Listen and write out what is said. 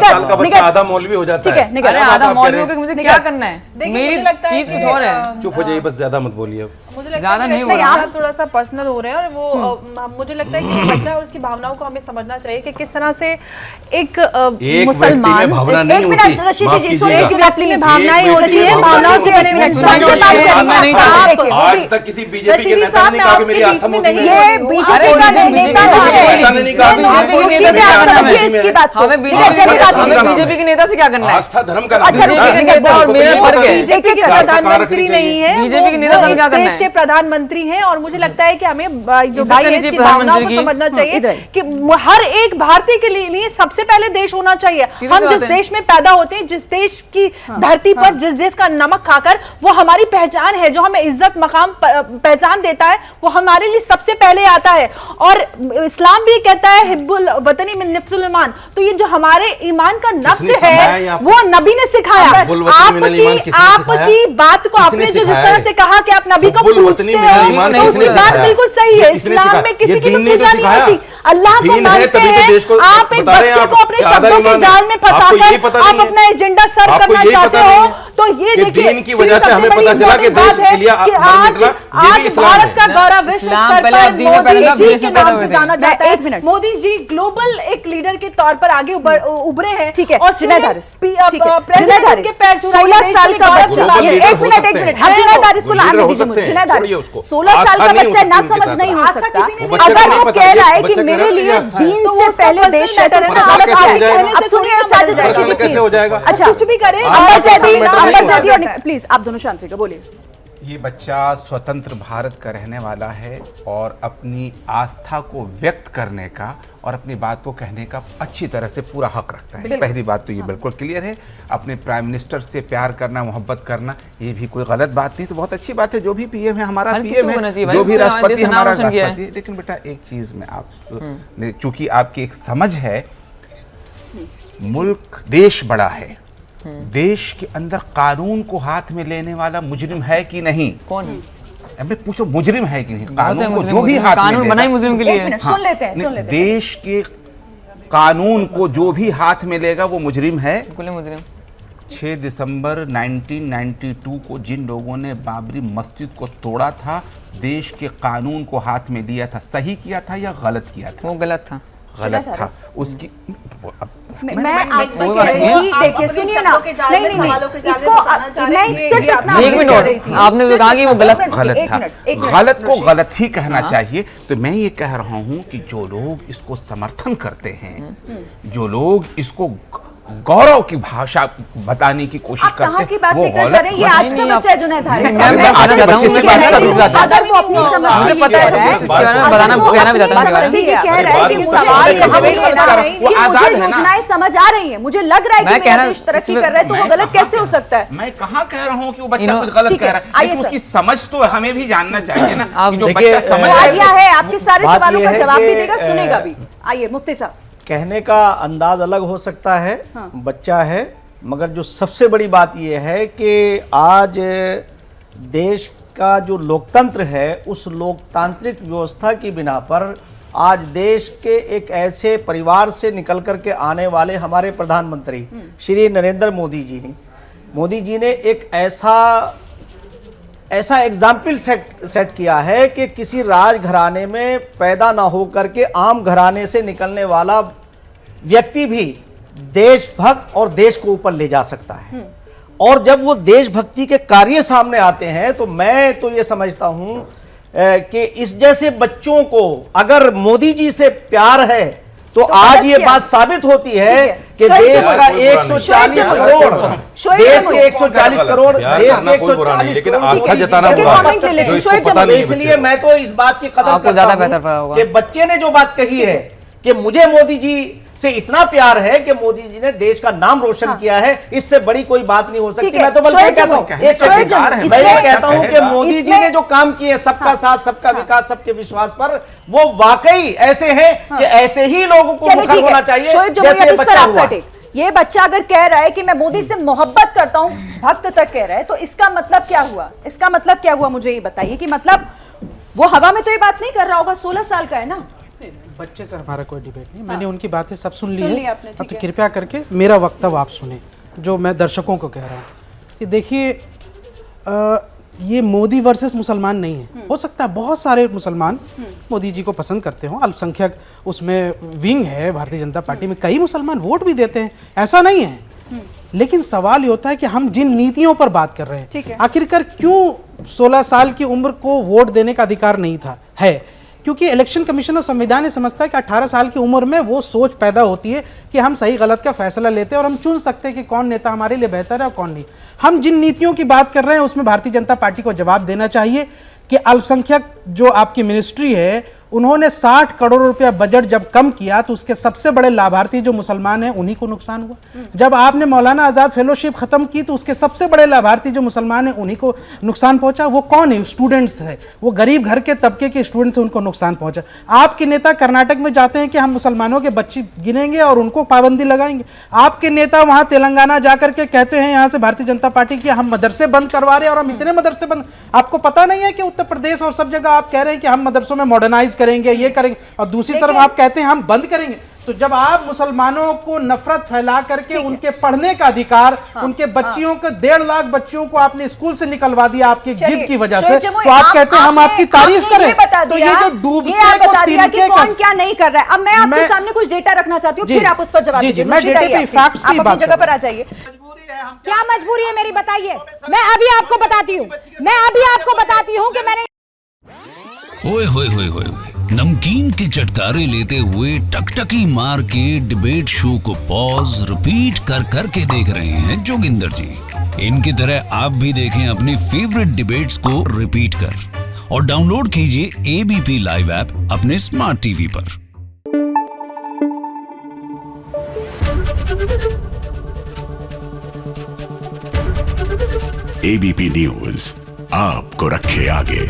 साल का बच्चा आधा मौलवी हो जाता है। ठीक है, आधा मौलवी होकर मुझे क्या करना है? मेरी चीज कुछ और है। चुप हो जाइए, बस ज्यादा मत बोलिए। मुझे लगता है कि आप थोड़ा सा पर्सनल हो रहे हैं, और वो मुझे लगता है कि बच्चा और उसकी भावनाओं को हमें समझना चाहिए कि किस तरह से एक मुसलमान, एक मिनट रशीदी जी सुनिए जी, प्लीज। भावनाएं होती है, भावनाओं से आज तक किसी बीजेपी के नेता ने नहीं कहा कि मेरी आस्था मोदी में है। ये बीजेपी का नेता नहीं कहा। बीजेपी के नेता से क्या करना है? आस्था धर्म का अच्छा, प्रधानमंत्री नहीं है, बीजेपी के नेता से क्या करना है? देश के प्रधानमंत्री हैं, और मुझे लगता है कि हमें जो भाई है इसकी भावनाओं को समझना चाहिए कि हर एक भारतीय के लिए सबसे पहले देश होना चाहिए। हम जिस देश में पैदा होते हैं, जिस देश की धरती पर, जिस देश का नमक खाकर, वो हमारी पहचान है, जो हमें इज्जत मकाम पहचान देता है, वो हमारे लिए सबसे पहले आता है। और इस्लाम भी कहता है हिब्बुल वतनी मिन नफ्सुल ईमान, तो ये जो हमारे ईमान का नफ्स है वो नबी ने सिखाया। आपकी बात को आपने जो जिस तरह से कहा कि आप नबी को पूछते हो, तो उसकी बात बिल्कुल सही है। इस्लाम में किसी की पूजा नहीं होती, अल्लाह को मानते हैं। आप एक बच्चे को अपने शब्दों के जाल में फंसाकर आप अपना एजेंडा सर्व करना चाहते हो, तो ये देखिए की वजह से हमें पता चला कि देश के लिए आज भारत का गौरव विश्व स्तर पर मोदी जी के नाम से जाना जाता है। 1 मिनट, मोदी जी ग्लोबल एक लीडर के तौर पर आगे उभरे हैं। ठीक है, और जुनैद हारिस, प्रेसिडेंट के पैर 16 साल का बच्चा, 1 मिनट, हम जुनैद हारिस को लाने दीजिए मुझे। जुनैद हारिस 16 साल का बच्चा ना समझ नहीं हो सकता। अगर वो कह रहा है कि मेरे लिए दीन से पहले देश है, तो इसका हालत आप सुनिए साजिद रशीदी प्लीज। अच्छा, कुछ भी करें, अंबर ज़ैदी और प्लीज आप दोनों शांत रहिएगा, बोलिए। ये बच्चा स्वतंत्र भारत का रहने वाला है और अपनी आस्था को व्यक्त करने का और अपनी बात को कहने का अच्छी तरह से पूरा हक रखता है। पहली बात तो ये बिल्कुल क्लियर है। अपने प्राइम मिनिस्टर से प्यार करना, मोहब्बत करना, ये भी कोई गलत बात नहीं, तो बहुत अच्छी बात है। जो भी पीएम है हमारा पीएम है, जो भी राष्ट्रपति हमारा राष्ट्रपति है। लेकिन बेटा एक चीज में आप, चूंकि आपकी एक समझ है, मुल्क देश बड़ा है, देश के अंदर कानून को हाथ में लेने वाला मुजरिम है कि नहीं? कौन है? अबे पूछो मुजरिम है कि नहीं? कानून को जो भी हाथ में कानून बनाई मुजरिम के लिए। सुन लेते हैं। देश के कानून को जो भी हाथ में लेगा वो मुजरिम है। 6 दिसंबर 1992 को जिन लोगों ने बाबरी मस्जिद को तोड़ा था, देश के कानून को हाथ में लिया था, सही किया था या गलत किया था? वो गलत था। उसकी मैं आपसे कह रही थी, देखिए सुनिए ना, नहीं इसको मैं सिर्फ इतना कह रही थी, आपने जो कहा कि वो गलत था, गलत को गलत ही कहना चाहिए। तो मैं ये कह रहा हूँ कि जो लोग इसको समर्थन करते हैं, जो लोग इसको गौरव की भाषा बताने की कोशिश करते हैं, की बात लेकर जा रहे हैं? ये आज का बच्चा है जुनैद हारिस, अगर वो अपनी समझ से ये कह रहा है, बताना कहना भी जाता है कि कह रहा है कि मुझे योजनाएं समझ आ रही हैं, मुझे लग रहा है कि मेरा देश तरक्की कर रहा है, तो वो गलत कैसे हो सकता है? मैं कहाँ कह रहा हूँ कि वो बच्चा कुछ गलत कह रहा है, लेकिन उसकी समझ तो हमें भी जानना चाहिए ना, कि जो बच्चा समझ है आपके सारे सवालों का जवाब भी देगा, सुनेगा भी। आइए मुफ्ती साहब। कहने का अंदाज अलग हो सकता है, बच्चा है, मगर जो सबसे बड़ी बात यह है कि आज देश का जो लोकतंत्र है, उस लोकतांत्रिक व्यवस्था की बिना पर आज देश के एक ऐसे परिवार से निकल कर के आने वाले हमारे प्रधानमंत्री श्री नरेंद्र मोदी जी ने एक ऐसा एग्जाम्पल सेट किया है कि किसी राजघराने में पैदा ना हो करके आम घराने से निकलने वाला व्यक्ति भी देशभक्त और देश को ऊपर ले जा सकता है। और जब वो देशभक्ति के कार्य सामने आते हैं, तो मैं तो ये समझता हूं कि इस जैसे बच्चों को अगर मोदी जी से प्यार है, तो आज ये बात साबित होती है कि देश का 140 करोड़, देश के 140 करोड़, देश के 140 करोड़। इसलिए मैं तो इस बात की कदर करता हूं कि बच्चे ने जो बात कही है कि मुझे मोदी जी से इतना प्यार है कि मोदी जी ने देश का नाम रोशन किया है, इससे बड़ी कोई बात नहीं हो सकती। मैं तो बल्कि कहता हूं, मैं ये कहता हूं कि मोदी जी ने जो काम किए, सबका साथ, सबका विकास, सबके विश्वास पर, वो वाकई ऐसे हैं कि ऐसे ही लोगों को मुखर होना चाहिए जैसे बच्चा हुआ। ये बच्चा अगर कह रहा है कि मैं मोदी से मोहब्बत करता हूं, भक्त तक कह रहा है, तो इसका मतलब क्या हुआ? इसका मतलब क्या हुआ, मुझे ये बताइए कि मतलब वो हवा में तो ये बात नहीं कर रहा होगा, 16 साल का है ना। बच्चे से हमारा कोई डिबेट नहीं, मैंने उनकी बातें सब सुन ली सुन है। लिया आपने, अब ठीक तो है। कृपया करके मेरा वक्तव्य आप सुने, जो मैं दर्शकों को कह रहा हूँ कि देखिए ये मोदी वर्सेस मुसलमान नहीं है। हो सकता है बहुत सारे मुसलमान मोदी जी को पसंद करते हो, अल्पसंख्यक उसमें विंग है भारतीय जनता पार्टी में, कई मुसलमान वोट भी देते हैं, ऐसा नहीं है। लेकिन सवाल ये होता है कि हम जिन नीतियों पर बात कर रहे ठीक है। हैं, आखिरकार क्यों 16 साल की उम्र को वोट देने का अधिकार नहीं था, है क्योंकि इलेक्शन कमीशन और संविधान ये समझता है कि 18 साल की उम्र में वो सोच पैदा होती है कि हम सही गलत का फैसला लेते हैं और हम चुन सकते हैं कि कौन नेता हमारे लिए बेहतर है और कौन नहीं। हम जिन नीतियों की बात कर रहे हैं उसमें भारतीय जनता पार्टी को जवाब देना चाहिए कि अल्पसंख्यक जो आपकी मिनिस्ट्री है, उन्होंने 60 करोड़ रुपया बजट जब कम किया तो उसके सबसे बड़े लाभार्थी जो मुसलमान हैं उन्हीं को नुकसान हुआ। जब आपने मौलाना आज़ाद फेलोशिप खत्म की तो उसके सबसे बड़े लाभार्थी जो मुसलमान हैं उन्हीं को नुकसान पहुंचा। वो कौन है? स्टूडेंट्स थे, वो गरीब घर के तबके के स्टूडेंट्स हैं, उनको नुकसान पहुंचा। आपके नेता कर्नाटक में जाते हैं कि हम मुसलमानों के बच्चे गिनेंगे और उनको पाबंदी लगाएंगे। आपके नेता वहां तेलंगाना जाकर के कहते हैं यहां से भारतीय जनता पार्टी की हम मदरसे बंद करवा रहे हैं और हम इतने मदरसे बंद। आपको पता नहीं है कि उत्तर प्रदेश और सब जगह आप कह रहे हैं कि हम मदरसों में मॉडर्नाइज करेंगे, ये करेंगे, और दूसरी तरफ आप कहते हैं हम बंद करेंगे। तो जब आप मुसलमानों को नफरत फैला करके उनके पढ़ने का अधिकार, उनके बच्चियों को 1.5 लाख बच्चियों को आपने स्कूल से निकलवा दिया आपकी जिद की वजह से, तो आप कहते हैं हम आपकी तारीफ करें। तो ये जो डूबते को तिनके कौन क्या नहीं कर रहा है, अब मैं आपके सामने कुछ डेटा रखना चाहती हूँ, फिर आप उस पर जवाब दीजिए। मैं डेटा पे फैक्ट्स की आप बात अपनी जगह पर आ जाइए। क्या मजबूरी है मेरी, बताइए। मैं अभी आपको बताती हूँ कि मैंने ओए होए होए होए नमकीन के चटकारे लेते हुए टकटकी मार के डिबेट शो को पॉज रिपीट कर करके देख रहे हैं जोगिंदर जी। इनकी तरह आप भी देखें अपनी फेवरेट डिबेट्स को रिपीट कर और डाउनलोड कीजिए एबीपी लाइव ऐप अपने स्मार्ट टीवी पर। एबीपी न्यूज आपको रखे आगे।